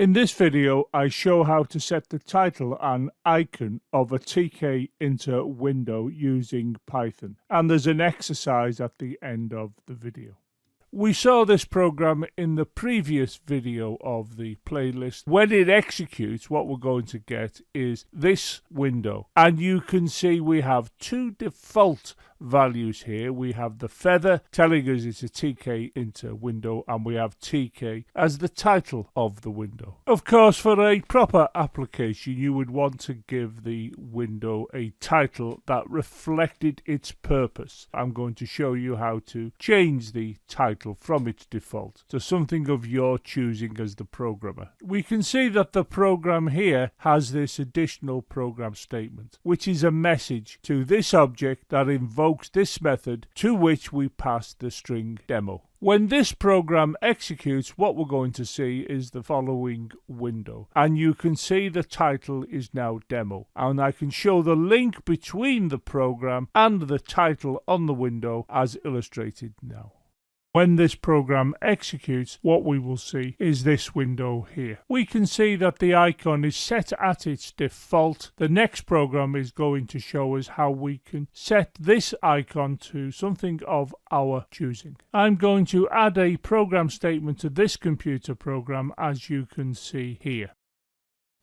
In this video, I show how to set the title and icon of a tkinter window using Python, and there's an exercise at the end of the video. We saw this program in the previous video of the playlist. When it executes, what we're going to get is this window, and you can see we have two default values here. We have the feather telling us it's a tkinter window, and we have tk as the title of the window. Of course, for a proper application, you would want to give the window a title that reflected its purpose. I'm going to show you how to change the title from its default to something of your choosing as the programmer. We can see that the program here has this additional program statement, which is a message to this object that invokes this method to which we pass the string demo. When this program executes, what we're going to see is the following window, and you can see the title is now demo, and I can show the link between the program and the title on the window as illustrated now. When this program executes, what we will see is this window here. We can see that the icon is set at its default. The next program is going to show us how we can set this icon to something of our choosing. I'm going to add a program statement to this computer program, as you can see here.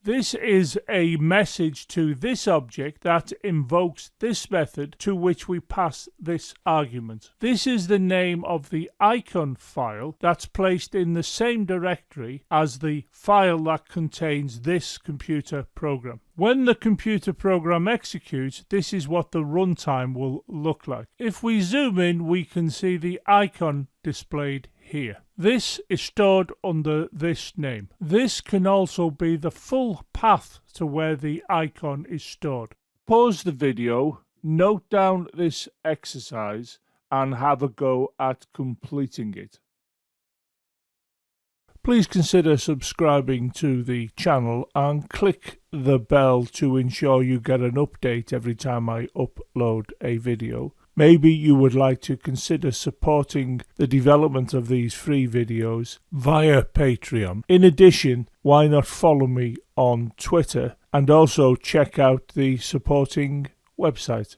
This is a message to this object that invokes this method to which we pass this argument. This is the name of the icon file that's placed in the same directory as the file that contains this computer program. When the computer program executes, this is what the runtime will look like. If we zoom in, we can see the icon displayed here. This is stored under this name. This can also be the full path to where the icon is stored. Pause the video, note down this exercise, and have a go at completing it. Please consider subscribing to the channel and click the bell to ensure you get an update every time I upload a video. Maybe you would like to consider supporting the development of these free videos via Patreon. In addition, why not follow me on Twitter and also check out the supporting website.